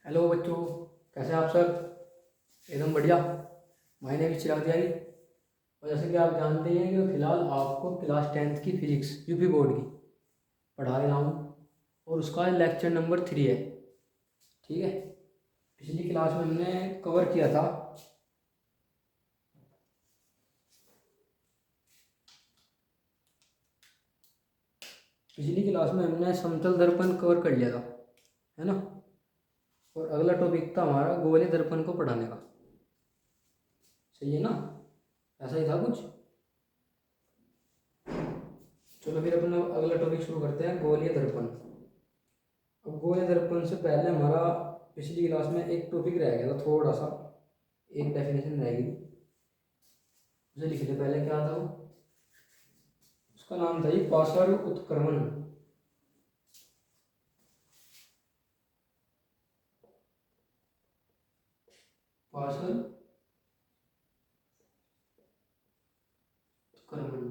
Hello बच्चों, कैसे हैं आप सब? एकदम बढ़िया। माय नेम इज चिराग तिवारी। और जैसे कि आप जानते हैं कि फ़िलहाल आपको क्लास 10th की फिजिक्स यूपी बोर्ड की पढ़ा रहा हूँ और उसका लेक्चर नंबर 3 है। ठीक है। पिछली क्लास में हमने कवर किया था पिछली क्लास में हमने समतल दर्पण कवर कर लिया था, है ना। और अगला टॉपिक था हमारा गोलीय दर्पण को पढ़ाने का। सही है ना? ऐसा ही था कुछ। चलो फिर अपना अगला टॉपिक शुरू करते हैं, गोलीय दर्पण। अब गोलीय दर्पण से पहले हमारा पिछली क्लास में एक टॉपिक रह गया था, थोड़ा सा एक डेफिनेशन रह गई, उसे लिख ले पहले। क्या था वो? उसका नाम था ये पार्श्व उत्क्रमण। पार्श्व उत्क्रमण।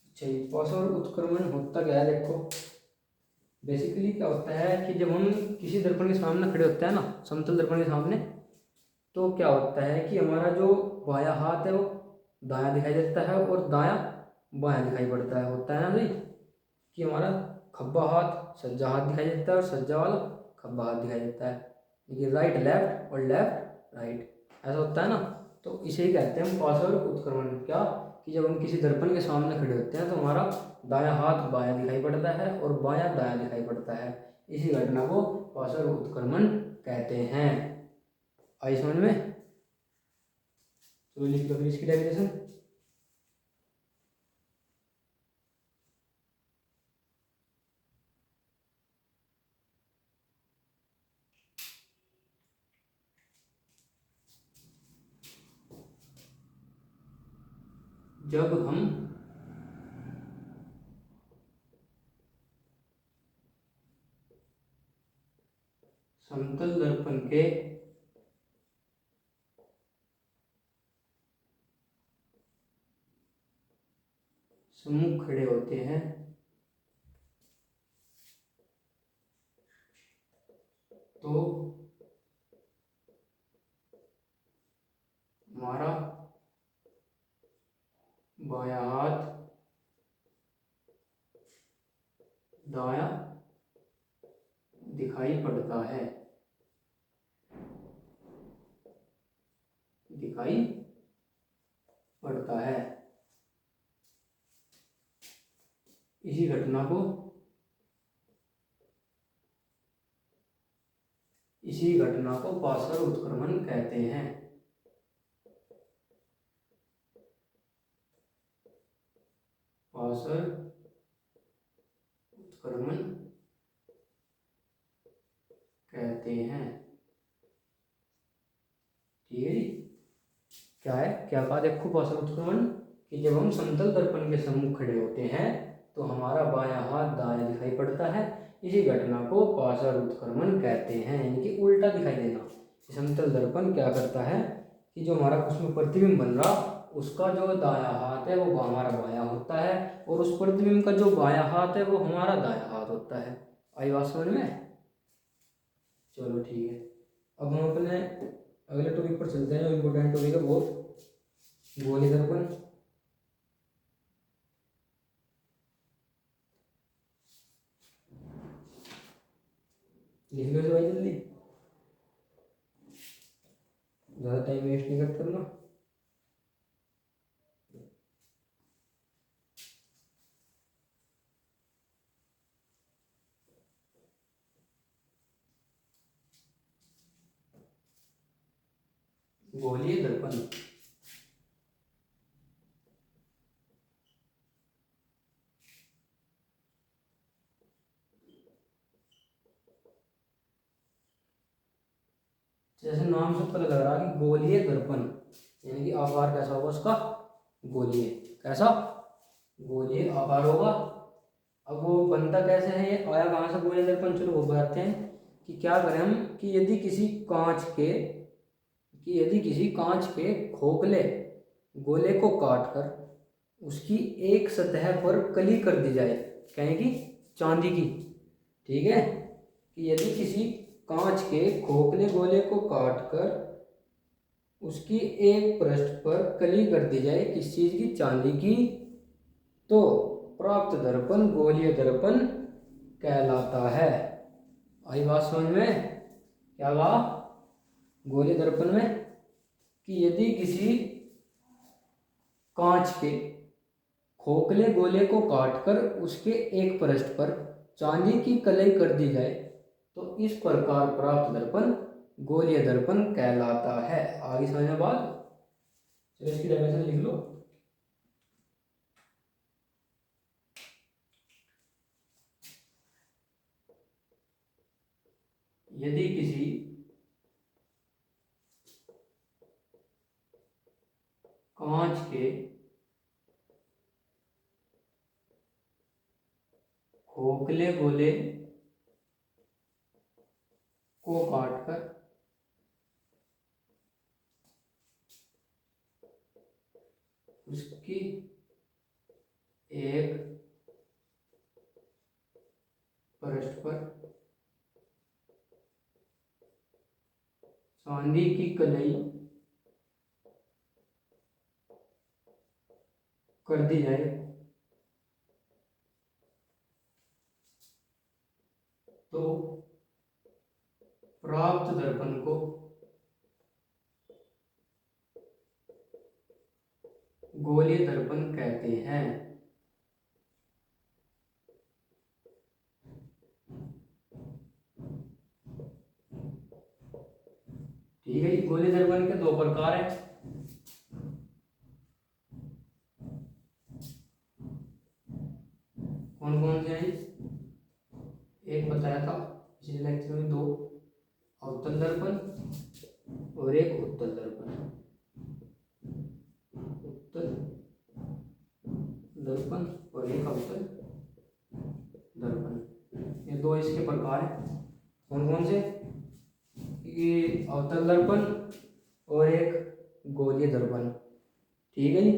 अच्छा, ये पार्श्व उत्क्रमण होता क्या है? देखो, बेसिकली क्या होता है कि जब हम किसी दर्पण के सामने खड़े होते हैं ना, समतल दर्पण के सामने, तो क्या होता है कि हमारा जो बायां हाथ है वो दायां दिखाई देता है और दायां बायां दिखाई पड़ता है। होता है ना सही, कि हमारा खब्बा हाथ सज्जा हाथ दिखाई देता है और सज्जा वाला खब्बा हाथ दिखाई देता है। देखिए, राइट लेफ्ट और लेफ्ट राइट, ऐसा होता है ना। तो इसे ही कहते हैं हम पार्श्व उत्क्रमण। क्या कि जब हम किसी दर्पण के सामने खड़े होते हैं तो हमारा दायां हाथ बायां दिखाई पड़ता है और बायां दायां दिखाई पड़ता है। इसी घटना को पार्श्व उत्क्रमण कहते हैं। आई समझ में? चलो लिख लो फिर इसकी डेफिनेशन। जब हम समतल दर्पण के सम्मुख खड़े होते हैं तो हमारा बायां हाथ दायां दिखाई पड़ता है। दिखाई पड़ता है। इसी घटना को पार्श्व उत्क्रमण कहते हैं। पार्श्व उत्क्रमण कहते हैं। ठीक है जी। क्या है, क्या कहा? देखो, पार्श्व उत्क्रमण कि जब हम समतल दर्पण के सम्मुख खड़े होते हैं तो हमारा बायां हाथ दायां दिखाई पड़ता है। इसी घटना को पार्श्व उत्क्रमण कहते हैं, यानी कि उल्टा दिखाई देना। समतल दर्पण क्या करता है कि जो हमारा उसमें प्रतिबिंब बन रहा, उसका जो दायां हाथ है वो हमारा बायां होता है और उस प्रतिबिंब का जो बायां हाथ है वो हमारा दायां हाथ होता है। आई बात समझ में? चलो ठीक है। अब हम अपने अगले टॉपिक पर चलते हैं, जो इम्पोर्टेंट टॉपिक है बहुत, गोलीय दर्पण। लिख लो भाई जल्दी, ज़्यादा टाइम वेस्ट नहीं करते ना। गोलीय दर्पण। जैसे नाम से पता लग रहा है कि गोलीय दर्पण, यानी कि आकार कैसा होगा उसका? गोलीय। कैसा? गोलीय आकार होगा। अब वो बनता कैसे है, ये आया कहाँ से गोलीय दर्पण? चलो वो बताते हैं कि क्या करें हम कि यदि किसी कांच के खोखले गोले को काट कर उसकी एक सतह पर कली कर दी जाए। कहें कि चांदी की, ठीक है, कि यदि किसी कांच के खोखले गोले को काटकर उसकी एक पृष्ठ पर कली कर दी जाए, किस चीज की, चांदी की, तो प्राप्त दर्पण गोलीय दर्पण कहलाता है। आई बात समझ में? क्या कहा गोलीय दर्पण में, कि यदि किसी कांच के खोखले गोले को काटकर उसके एक पृष्ठ पर चांदी की कलई कर दी जाए तो इस प्रकार प्राप्त दर्पण गोलीय दर्पण कहलाता है। आगे समझने बाद चलो इसकी डेफिनेशन लिख लो। यदि किसी कांच के खोखले गोले को काटकर उसकी एक पृष्ठ पर चांदी की कलई कर दी जाए तो प्राप्त दर्पण को गोलीय दर्पण कहते हैं। ठीक है, गोलीय दर्पण के दो प्रकार हैं। कौन कौन से हैं? एक बताया था पिछले लेक्चर में, दो अवतल दर्पण और एक उत्तल दर्पण। उत्तल दर्पण और एक अवतल दर्पण, ये दो इसके प्रकार हैं। कौन कौन से? ये अवतल दर्पण और एक गोलीय दर्पण। ठीक है जी,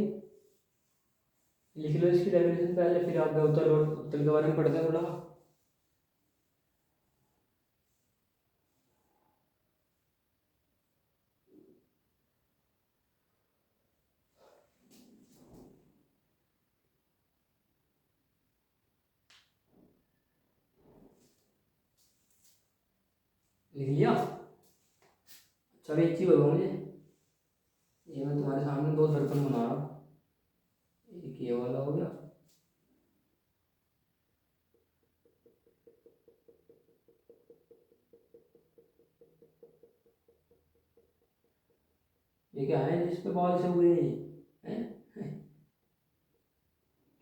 लिख लो इसकी डेफिनेशन पहले, फिर आप अवतल और उत्तल के बारे में पढ़ते हैं थोड़ा। लिख लिया? चलो एक चीज बताओ मुझे, ये मैं तुम्हारे सामने दो दर्पण बना रहा हूँ, एक ये वाला हो गया, ये क्या है जिस पे बॉल से हुए हैं?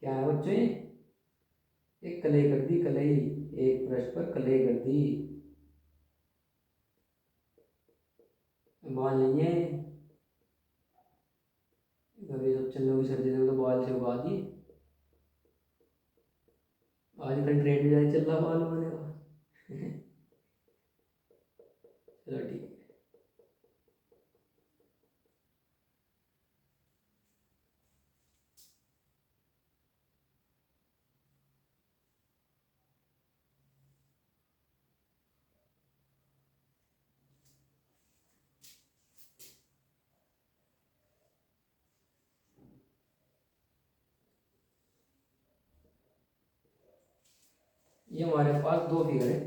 क्या है बच्चों ये? एक कलई कर दी, कलई, एक ब्रश पर कलई कर दी, बॉल नहीं है। कभी सब चल रही सर्दी में तो बॉल से उगा दी। आजकल ट्रेंड भी चल रहा बॉल उगाने का। चलो ठीक है। ये हमारे पास दो फिगर है,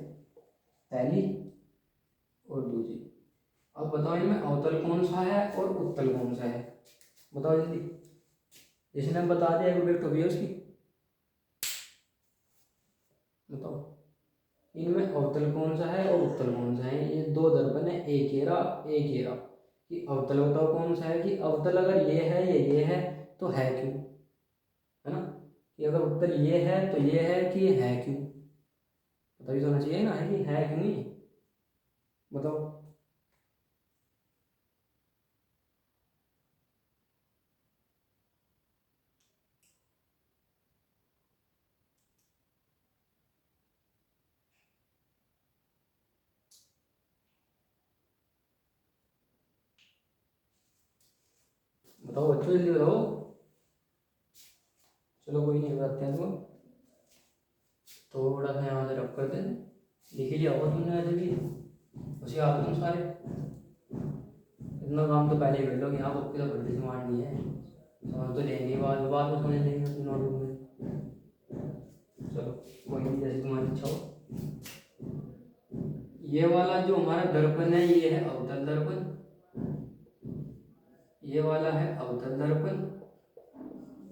पहली और दूसरी। अब बताओ इनमें अवतल कौन सा है और उत्तल कौन सा है? बताओ जल्दी। जिसने बता दिया एक तो भी है उसकी। बताओ इनमें अवतल कौन सा है और उत्तल कौन सा है? ये दो दर्पण है, एक घेरा एक घेरा। कि अवतल बताओ कौन सा है? कि अवतल अगर ये है या ये है तो है क्यों, है ना? कि अगर उत्तल ये है तो ये है, कि ये है क्यों? बताइए, होना चाहिए ना, है कि है क्यों नहीं? बताओ। बताओ बच्चों जल्दी बताओ। चलो कोई नहीं, बताते हैं तुम। थोड़ा सा यहाँ से रख करते लिख ही लिया होगा तुमने ऐसे भी, उसी आप तुम सारे इतना काम तो पहले ही कर लो कि यहाँ बुक की तो बड़ी स्मार्ट नहीं है, समझ तो लेंगे बाद में समझ लेंगे अपने नोटबुक में। चलो कोई नहीं, जैसे तुम्हारी इच्छा हो। ये वाला जो हमारा दर्पण है ये है अवतल दर्पण, ये वाला है अवतल दर्पण,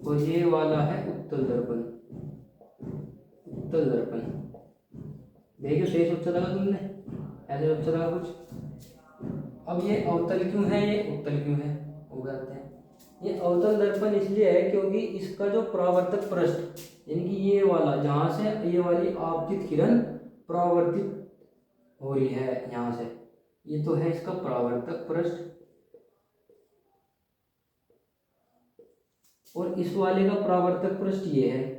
और ये वाला है उत्तल दर्पण। उत्तल दर्पण देखिए सही सोचा लगा तुमने, ऐसे सोचा लगा कुछ। अब ये अवतल क्यों है, ये उत्तल क्यों है, वो बताते हैं। ये अवतल दर्पण इसलिए है क्योंकि इसका जो परावर्तक पृष्ठ, यानी कि ये वाला जहाँ से ये वाली आपतित किरण परावर्तित हो रही है यहाँ से, ये तो है इसका परावर्तक पृष्ठ, और इस वाले का परावर्तक पृष्ठ ये है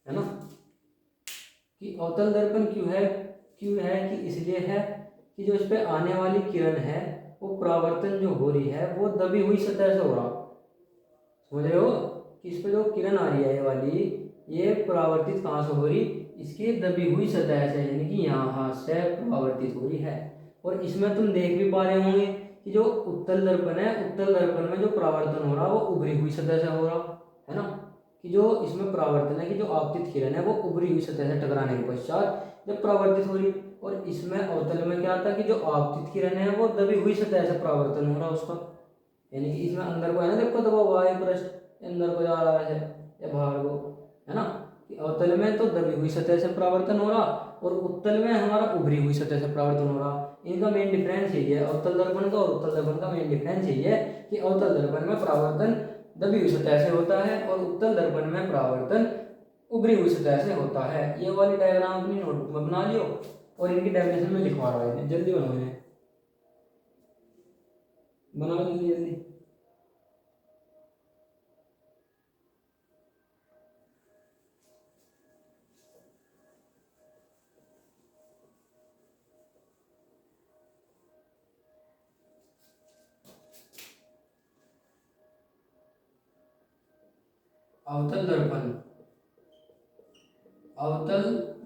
ना। कि अवतल दर्पण क्यों है कि इसलिए है कि जो इस पे आने वाली किरण है वो परावर्तन जो हो रही है वो दबी हुई सतह से हो रहा, समझ रहे हो। कि इस पे जो किरण आ रही है ये वाली, ये परावर्तित कहाँ से हो रही, इसकी दबी हुई सतह से, यानी कि यहाँ से परावर्तित हो रही है। और इसमें तुम देख भी पा रहे होंगे कि जो उत्तल दर्पण है, उत्तल दर्पण में जो परावर्तन हो रहा वो उभरी हुई सतह से हो रहा है ना। कि जो इसमें परावर्तन है कि जो आपतित किरण है वो उभरी हुई सतह से टकराने के पश्चात जब परावर्तित हो रही, और इसमें अवतल में क्या था कि जो आपतित किरण है वो दबी हुई सतह से परावर्तन हो रहा उसका, यानी कि इसमें अंदर को है ना, देखो दबा हुआ है पृष्ठ, अंदर को जा रहा है या बाहर को, है ना। कि अवतल में तो दबी हुई सतह से परावर्तन हो रहा, और उत्तल में हमारा उभरी हुई सतह से परावर्तन हो रहा। इनका मेन डिफरेंस यही है, अवतल दर्पण का और उत्तल दर्पण का मेन डिफरेंस यही है कि अवतल दर्पण में परावर्तन दबी हुई सतह से होता है और उत्तल दर्पण में परावर्तन उभरी हुई सतह से होता है। ये वाली डायग्राम अपनी नोटबुक में बना लियो, और इनकी डेफिनेशन में लिखवा रहा है, जल्दी बनाओ इन्हें, बनाओ जल्दी जल्दी। अवतल दर्पण, अवतल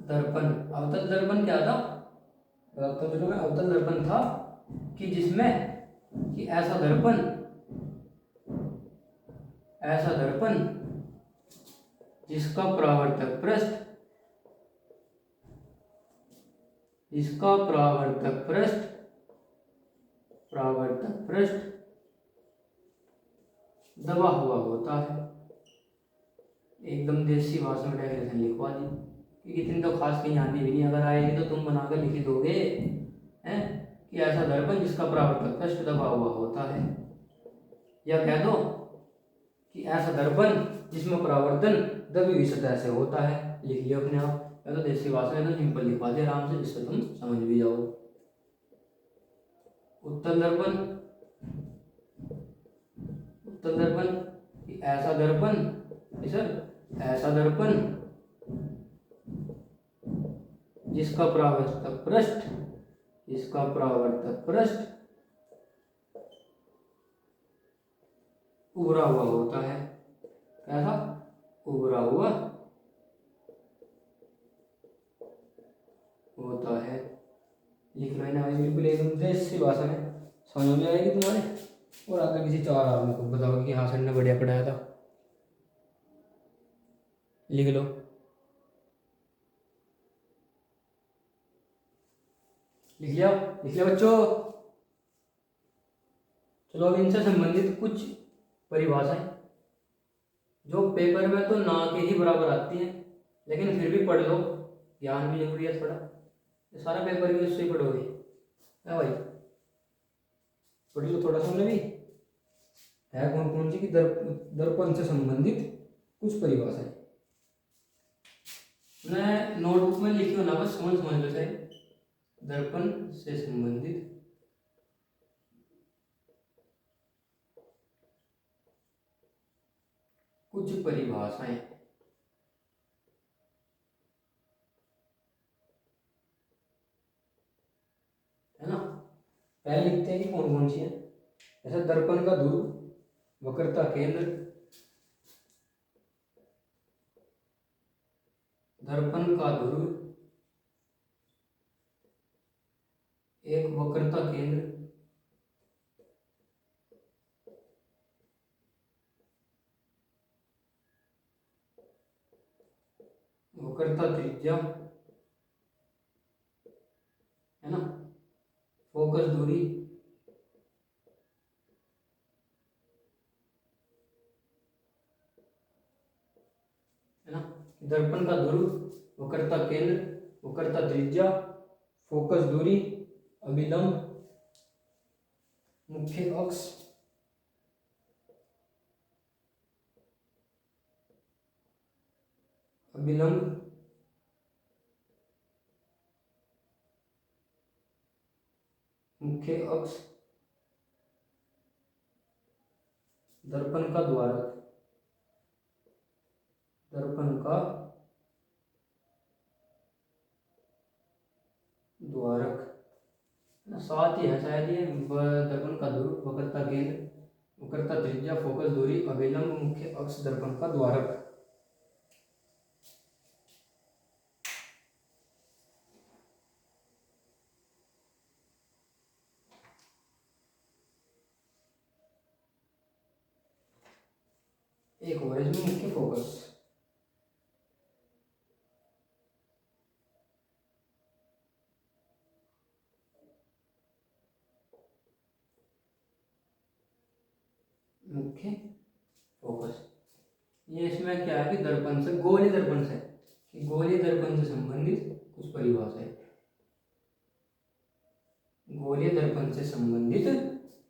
दर्पण, अवतल दर्पण क्या था, अवतल दर्पण था कि जिसमें कि ऐसा दर्पण जिसका परावर्तक पृष्ठ, जिसका परावर्तक पृष्ठ दबा हुआ होता है। एकदम देसी भाषा में डेफिनेशन लिखवा दी, कि इतनी तो खास कहीं आती भी नहीं, अगर आएगी तो तुम बनाकर लिख दोगे हैं। कि ऐसा दर्पण जिसका परावर्तक पृष्ठ दबा हुआ होता है, या कह दो कि ऐसा दर्पण जिसमें परावर्तन दबी हुई सतह से होता है। लिख लियो अपने आप, या तो देसी भाषा में तो सिंपल लिखवा दे आराम से, जिससे तुम समझ भी जाओ। उत्तल दर्पण, उत्तल दर्पण ऐसा दर्पण, सर ऐसा दर्पण जिसका परावर्तक पृष्ठ उभरा हुआ होता है। कैसा उभरा हुआ होता है। लिख लो ना बिल्कुल एकदम देसी भाषा में, समझ में आएगी तुम्हारे। और अगर किसी चार आदमी को बताओगे कि हाँ सर ने बढ़िया पढ़ाया था, लिख लो। लिख लिया बच्चों। चलो अब इनसे संबंधित कुछ परिभाषाएं जो पेपर में तो ना के ही बराबर आती हैं, लेकिन फिर भी पढ़ लो, ज्ञान भी जरूरी है थोड़ा। ये सारा पेपर भी उससे ही पढ़ोगे, है भाई, पढ़ लो थोड़ा सा। हमने भी है कौन कौन सी की दर्पण से संबंधित कुछ परिभाषाएं मैं नोटबुक में लिखी हो ना, बस समझ लो चाहे। दर्पण से संबंधित कुछ परिभाषाएं, है ना। पहले लिखते हैं कि कौन कौन सी है। जैसे दर्पण का ध्रुव, वक्रता केंद्र, दर्पण का ध्रुव, एक वक्रता केंद्र, वक्रता त्रिज्या, है ना, फोकस दूरी, है ना, दर्पण का ध्रुव, वक्रता केंद्र, वक्रता त्रिज्या, फोकस दूरी, अभिलंब, मुख्य अक्ष, अभिलंब, मुख्य अक्ष, दर्पण का द्वारक, दर्पण का द्वारक, साथ ही है शायद ये दर्पण का ध्रुव, वक्रता केंद्र, वक्रता त्रिज्या, फोकस दूरी, अभिलंब, मुख्य अक्ष, दर्पण का द्वारक। एक और इसमें मुख्य फोकस, मुख्य फोकस। ये इसमें क्या है कि दर्पण से, गोलीय दर्पण से, कि गोलीय दर्पण से संबंधित कुछ परिभाषाएं, गोलीय दर्पण से संबंधित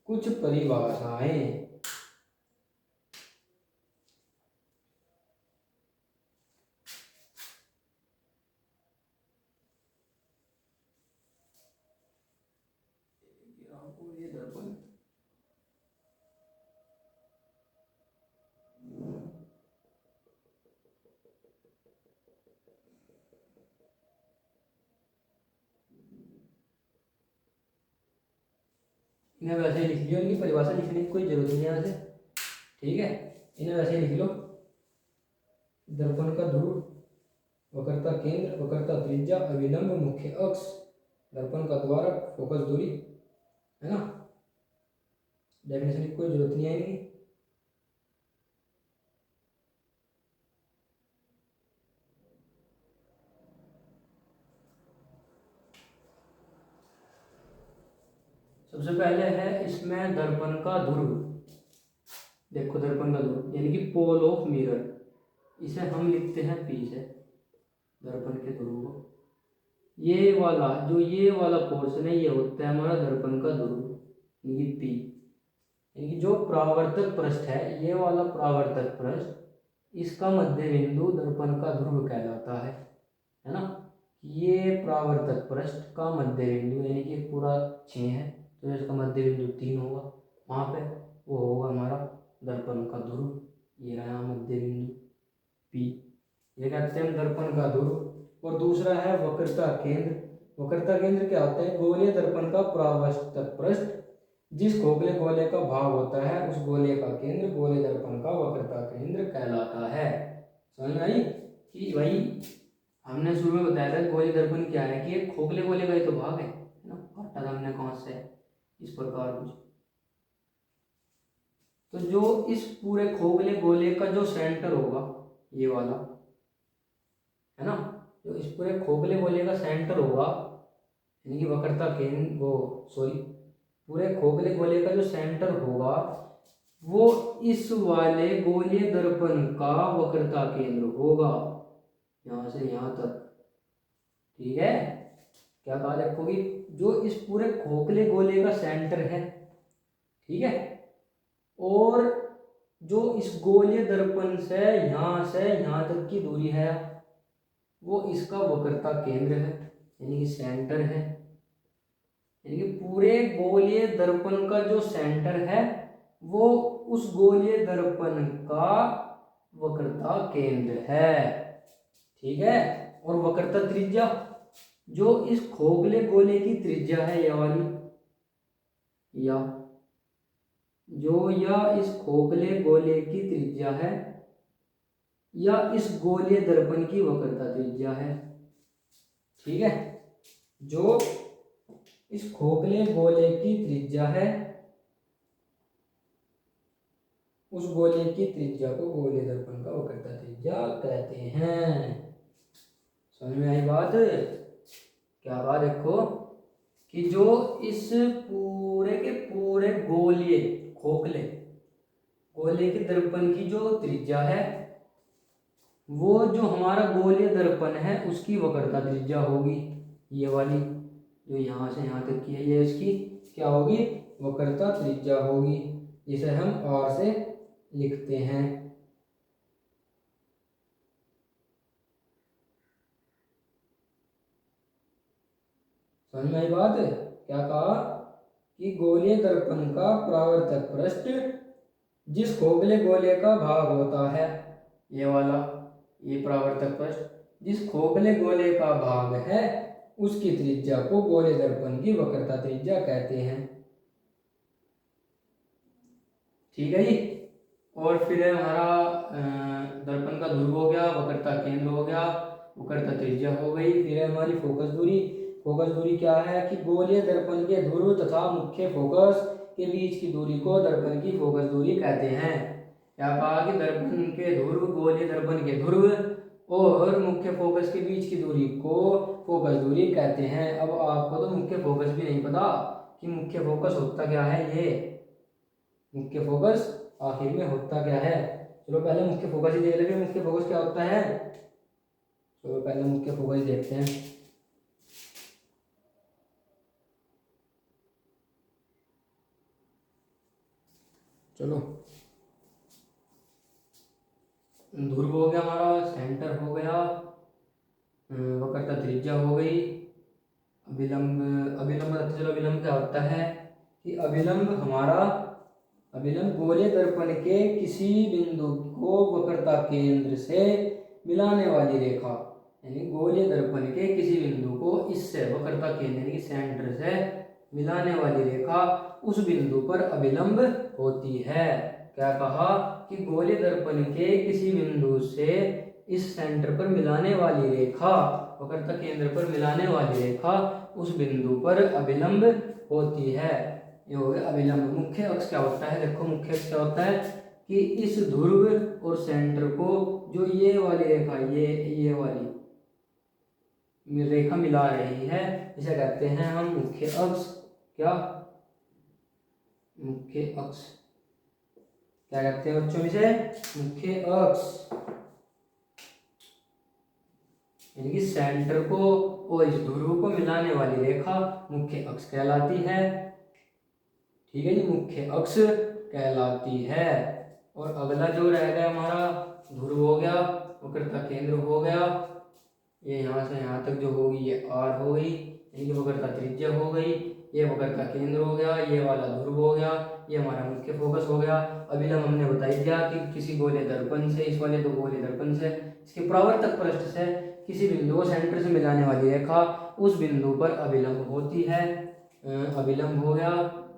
कुछ परिभाषाएं। गोलीय दर्पण, इन्हें वैसे ही लिख लियो, इनकी परिभाषा लिखने की कोई जरूरत नहीं है यहाँ से, ठीक है, इन्हें वैसे ही लिख लो। दर्पण का ध्रुव, वक्रता केंद्र, वक्रता त्रिज्या, अभिलंब, मुख्य अक्ष, दर्पण का द्वारक, फोकस दूरी, है ना, डेफिनेशन की कोई जरूरत नहीं है इनकी। सबसे पहले है इसमें दर्पण का ध्रुव, देखो दर्पण का ध्रुव यानी कि पोल ऑफ मिरर, इसे हम लिखते हैं पी से, दर्पण के ध्रुव को। ये वाला जो ये वाला पोर्शन है ये होता है हमारा दर्पण का ध्रुव, यानी पी, यानी कि जो परावर्तक पृष्ठ है, ये वाला परावर्तक पृष्ठ, इसका मध्य बिंदु दर्पण का ध्रुव कहलाता है ना। ये परावर्तक पृष्ठ का मध्य बिंदु यानी कि पूरा 6 है, तो इसका मध्य बिंदु 3 होगा, वहाँ पे वो होगा हमारा दर्पण का ध्रुव, ये रहा मध्य बिंदु पी, ये कहते हैं दर्पण का ध्रुव। और दूसरा है वक्रता केंद्र। वक्रता केंद्र क्या होता है? गोलीय दर्पण का परावर्तक पृष्ठ, जिस खोखले गोले का भाग होता है उस गोले का केंद्र गोलीय दर्पण का वक्रता केंद्र कहलाता है। समझ में आई कि भाई हमने शुरू में बताया था गोलीय दर्पण क्या है कि एक खोखले गोले का ही तो भाग है ना, काटा था हमने कौन से, इस प्रकार कुछ। तो जो इस पूरे खोखले गोले का जो सेंटर होगा ये वाला, है ना, जो इस पूरे खोखले गोले का सेंटर होगा यानी कि वक्रता केंद्र पूरे खोखले गोले का जो सेंटर होगा वो इस वाले गोलीय दर्पण का वक्रता केंद्र होगा, यहाँ से यहाँ तक, ठीक है। क्या कहा देखोगी, जो इस पूरे खोखले गोले का सेंटर है, ठीक है, और जो इस गोलीय दर्पण से यहाँ तक की दूरी है वो इसका वक्रता केंद्र है यानी कि सेंटर है, यानी कि पूरे गोलीय दर्पण का जो सेंटर है वो उस गोलीय दर्पण का वक्रता केंद्र है, ठीक है। और वक्रता त्रिज्या, जो इस खोखले गोले की त्रिज्या है ये वाली, या जो या इस खोखले गोले की त्रिज्या है या इस गोलीय दर्पण की वक्रता त्रिज्या है। ठीक है, जो इस खोखले गोले की त्रिज्या है उस गोले की त्रिज्या को गोलीय दर्पण का वक्रता त्रिज्या कहते हैं। समझ में आई बात? क्या बात? देखो कि जो इस पूरे के पूरे गोलीय खोखले गोले के दर्पण की जो त्रिज्या है वो जो हमारा गोलीय दर्पण है उसकी वक्रता त्रिज्या होगी। ये वाली जो यहाँ से यहाँ तक की है ये इसकी क्या होगी? वक्रता त्रिज्या होगी। इसे हम r से लिखते हैं। समझ में आई बात? क्या कहा कि गोलीय दर्पण का परावर्तक पृष्ठ जिस खोखले गोले का भाग होता है, ये वाला, ये परावर्तक पृष्ठ जिस खोखले गोले का भाग है उसकी त्रिज्या को गोलीय दर्पण की वक्रता त्रिज्या कहते हैं। ठीक है जी। और फिर हमारा दर्पण का ध्रुव हो गया, वक्रता केंद्र हो गया, वक्रता त्रिज्या हो गई। फिर हमारी फोकस दूरी। फोकस दूरी क्या है कि गोलीय दर्पण के ध्रुव तथा मुख्य फोकस के बीच की दूरी को दर्पण की फोकस दूरी कहते हैं। क्या कहा कि दर्पण के ध्रुव, गोलीय दर्पण के ध्रुव और मुख्य फोकस के बीच की दूरी को फोकस दूरी कहते हैं। अब आपको तो मुख्य फोकस भी नहीं पता कि मुख्य फोकस होता क्या है। ये मुख्य फोकस आखिर में होता क्या है? चलो पहले मुख्य फोकस ही देख लेंगे, मुख्य फोकस क्या होता है। चलो पहले मुख्य फोकस देखते हैं। चलो, ध्रुव हो गया हमारा, सेंटर हो गया, वक्रता त्रिज्या हो गई, अभिलंब। अभिलंब चलो, अभिलंब क्या होता है कि अभिलंब हमारा, अभिलंब गोलीय दर्पण के किसी बिंदु को वक्रता केंद्र से मिलाने वाली रेखा, यानी गोलीय दर्पण के किसी बिंदु को इससे वक्रता केंद्र यानी सेंटर से मिलाने वाली रेखा, उस बिंदु पर अभिलंब होती है। क्या कहा कि गोलीय दर्पण के किसी बिंदु से इस सेंटर पर मिलाने वाली रेखा, वक्रता केंद्र पर मिलाने वाली रेखा उस बिंदु पर अभिलंब होती है। ये हो गया अभिलंब। मुख्य अक्ष क्या होता है? देखो मुख्य अक्ष क्या होता है कि इस ध्रुव और सेंटर को जो ये वाली रेखा, ये वाली रेखा मिला रही है, इसे कहते हैं हम मुख्य अक्ष। क्या? मुख्य अक्ष। क्या कहते हैं बच्चों इसे? मुख्य अक्ष। यानी कि सेंटर को और इस ध्रुव को मिलाने वाली रेखा मुख्य अक्ष कहलाती है। ठीक है जी, मुख्य अक्ष कहलाती है। और अगला जो रह गया हमारा, ध्रुव हो गया, वक्रता केंद्र हो गया, ये यहाँ से यहाँ तक जो होगी ये r हो गई, यानी कि वक्रता त्रिज्या हो गई, ये वक्रता केंद्र हो गया, ये वाला ध्रुव हो गया, ये हमारा मुख्य फोकस हो गया। अभिलंब हमने बता ही दिया कि किसी गोलीय दर्पण से, इस वाले दो गोलीय दर्पण से, इसके परावर्तक पृष्ठ से किसी बिंदु को सेंटर से मिलाने वाली रेखा, उस बिंदु पर अभिलंब होती है। अभिलंब हो गया,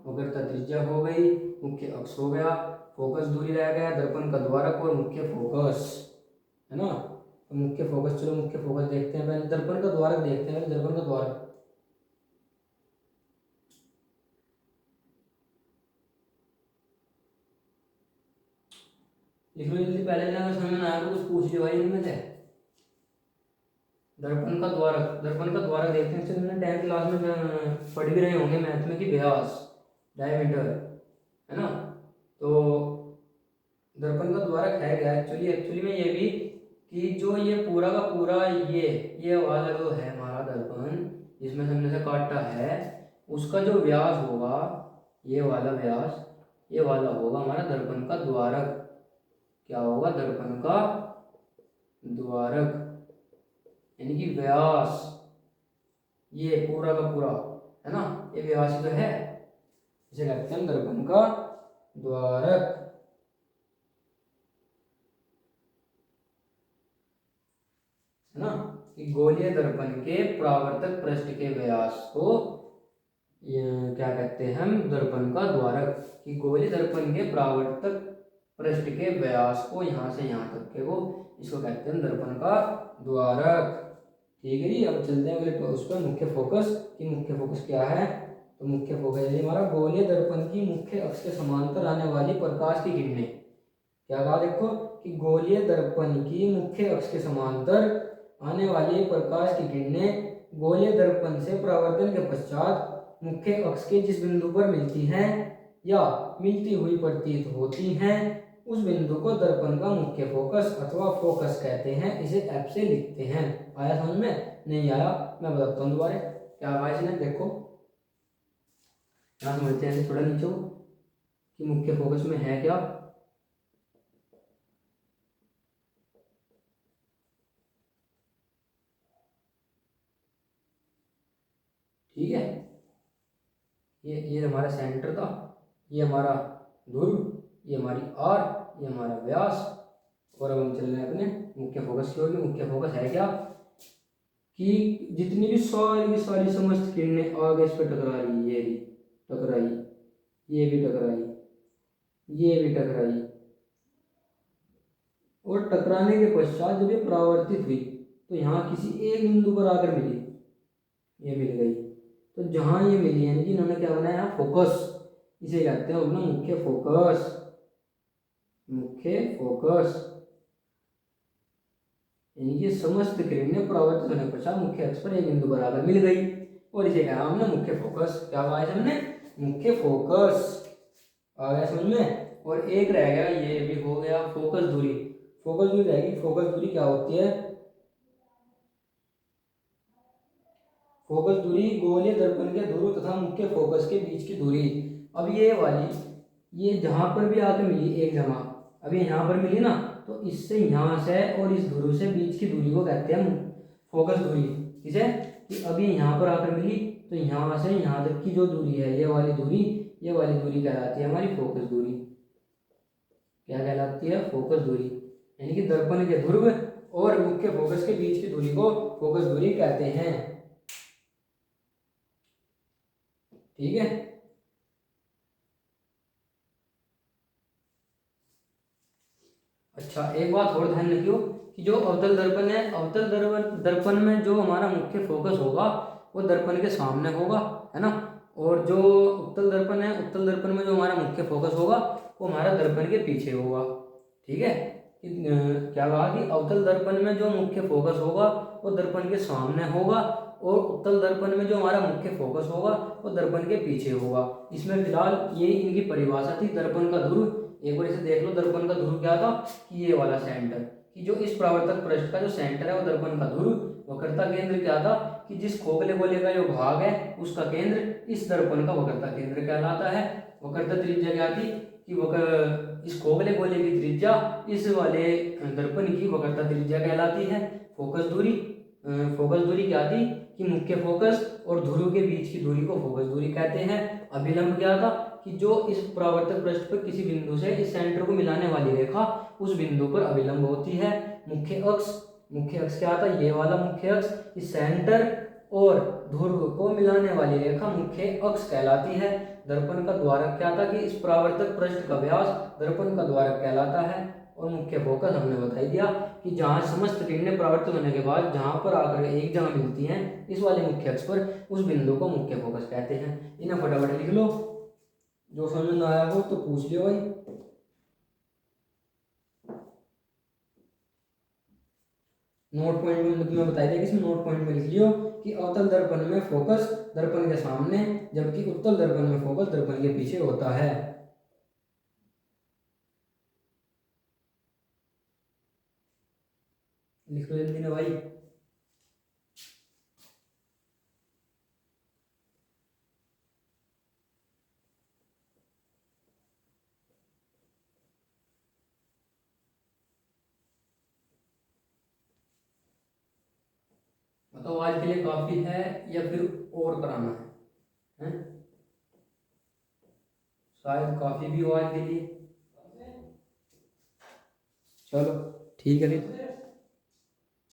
वक्रता त्रिज्या हो गई, मुख्य अक्ष हो गया, फोकस दूरी रह गया, दर्पण का द्वारक और मुख्य फोकस, है ना। तो मुख्य फोकस, चलो मुख्य फोकस देखते हैं। पहले दर्पण का द्वारक देखते हैं। पहले दर्पण का द्वारक, लिख लो जल्दी, पहले दिन अगर समझ में आया तो कुछ पूछ लियो भाई इनमें से। दर्पण का द्वारक, दर्पण का द्वारक देखते हैं। तुमने 10th क्लास में पढ़ भी रहे होंगे मैथ में कि व्यास, डायमीटर, है ना। तो दर्पण का द्वारक है क्या एक्चुअली में ये भी कि जो ये पूरा का पूरा ये वाला जो है हमारा दर्पण, जिसमें हमने से काटा है, उसका जो व्यास होगा, ये वाला व्यास, ये वाला होगा हमारा दर्पण का द्वारक। क्या होगा? दर्पण का द्वारक, यानी कि व्यास, ये पूरा का पूरा, है ना, ये व्यास जो है इसे कहते हैं दर्पण का द्वारक, है ना। कि गोलीय दर्पण के परावर्तक पृष्ठ के व्यास को क्या कहते हैं हम, दर्पण का द्वारक, कि गोलीय दर्पण के परावर्तक पृष्ठ के व्यास को यहाँ से यहाँ तक के वो, इसको कहते हैं दर्पण का द्वारक। ठीक है जी। अब चलते हैं अगले उस पर, मुख्य फोकस। कि मुख्य फोकस क्या है, तो मुख्य फोकस है हमारा गोलीय दर्पण की मुख्य अक्ष के समांतर आने वाली प्रकाश की किरणें। क्या कहा देखो, कि गोलीय दर्पण की मुख्य अक्ष के समांतर आने वाली प्रकाश की किरणें गोलीय दर्पण से परावर्तन के पश्चात मुख्य अक्ष के जिस बिंदु पर मिलती हैं या मिलती हुई प्रतीत होती हैं, उस बिंदु को दर्पण का मुख्य फोकस अथवा फोकस कहते हैं। इसे एफ से लिखते हैं। आया समझ में? नहीं आया मैं बताता हूँ दोबारा क्या कहा इसने। देखो यहाँ समझते हैं थोड़ा नीचे कि मुख्य फोकस में है क्या। ठीक है, ये हमारा सेंटर था, ये हमारा ध्रुव, ये हमारी आर, ये हमारा व्यास। और अब हम चल रहे हैं अपने मुख्य फोकस की ओर। मुख्य फोकस है क्या, कि जितनी भी सारी की सारी समस्त किरणें आगे इस पर टकरा रही, ये भी टकराई, ये भी टकराई, ये भी टकराई, और टकराने के पश्चात जब ये परावर्तित हुई तो यहाँ किसी एक बिंदु पर आकर मिली, ये मिल गई। तो जहाँ ये मिली यानी कि इन्होंने क्या बनाया, फोकस। इसे कहते हैं अपना मुख्य फोकस। मुख्य फोकस यानी कि समस्त किरणें परावर्तित होने के पश्चात मुख्य अक्ष पर एक बिंदु पर आकर मिल गई, और इसे कहा हमने मुख्य फोकस। क्या कहा है हमने, मुख्य फोकस। आ गया समझ में? और एक रह गया, ये भी हो गया फोकस दूरी। फोकस दूरी रहेगी। फोकस दूरी क्या होती है, फोकस दूरी गोलीय दर्पण के ध्रुव तथा मुख्य फोकस के बीच की दूरी। अब ये वाली, ये जहां पर भी आके मिली एक जगह, अभी यहाँ पर मिली ना, तो इससे यहाँ से और इस ध्रुव से बीच की दूरी को कहते हैं फोकस दूरी। किसे, कि अभी यहाँ पर आकर मिली तो यहाँ से यहाँ तक की जो दूरी है, ये वाली दूरी, ये वाली दूरी कहलाती है हमारी फोकस दूरी। क्या कहलाती है, फोकस दूरी। यानी कि दर्पण के ध्रुव और मुख्य फोकस के बीच की दूरी को फोकस दूरी कहते हैं। ठीक है। अच्छा, एक बात और ध्यान रखियो, कि जो अवतल दर्पण है, अवतल दर्पण में जो हमारा मुख्य फोकस होगा वो दर्पण के सामने होगा, है ना। और जो उत्तल दर्पण है, उत्तल दर्पण में जो हमारा मुख्य फोकस होगा वो हमारा दर्पण के पीछे होगा। ठीक है। क्या कहा, कि अवतल दर्पण में जो मुख्य फोकस होगा वो दर्पण के सामने होगा, और उत्तल दर्पण में जो हमारा मुख्य फोकस होगा वो दर्पण के पीछे होगा। इसमें फिलहाल ये इनकी परिभाषा थी दर्पण का ध्रुव। एक बार इसे देख लो, दर्पण का ध्रुव क्या था, कि ये वाला सेंटर, कि जो इस परावर्तक पृष्ठ का जो सेंटर है वो दर्पण का ध्रुव। वक्रता केंद्र क्या था, कि जिस खोखले गोले का जो भाग है उसका केंद्र इस दर्पण का वक्रता केंद्र कहलाता है। वक्रता त्रिज्या क्या थी, कि इस खोखले गोले की त्रिज्या इस वाले दर्पण की वक्रता त्रिज्या कहलाती है। फोकस दूरी, फोकस दूरी क्या थी, कि मुख्य फोकस और ध्रुव के बीच की दूरी को फोकस दूरी कहते हैं। अभिलंब क्या था, कि जो इस परावर्तक पृष्ठ पर किसी बिंदु से इस सेंटर को मिलाने वाली रेखा उस बिंदु पर अभिलंब होती है। मुख्य अक्ष, मुख्य अक्ष क्या था, ये वाला मुख्य अक्ष, इस सेंटर और ध्रुव को मिलाने वाली रेखा मुख्य अक्ष कहलाती है। दर्पण का द्वारक क्या था, कि इस परावर्तक पृष्ठ का व्यास दर्पण का द्वारक कहलाता है। और मुख्य फोकस हमने बताई दिया, कि जहाँ समस्त किरणें परावर्तित होने के बाद जहाँ पर आकर एक जगह मिलती हैं इस वाले मुख्य अक्ष पर, उस बिंदु को मुख्य फोकस कहते हैं। इन्हें फटाफट लिख लो, जो समझ में आया हो तो पूछ लियो भाई। नोट पॉइंट में तुम्हें बताई दिया, इसमें नोट पॉइंट में लिख लियो, कि अवतल दर्पण में फोकस दर्पण के सामने, जबकि उत्तल दर्पण में फोकस दर्पण के पीछे होता है। लिख लो जल्दी ना भाई। बताओ आज के लिए काफी है या फिर और कराना है, हैं? शायद काफी भी हो आज के लिए। चलो ठीक है फिर।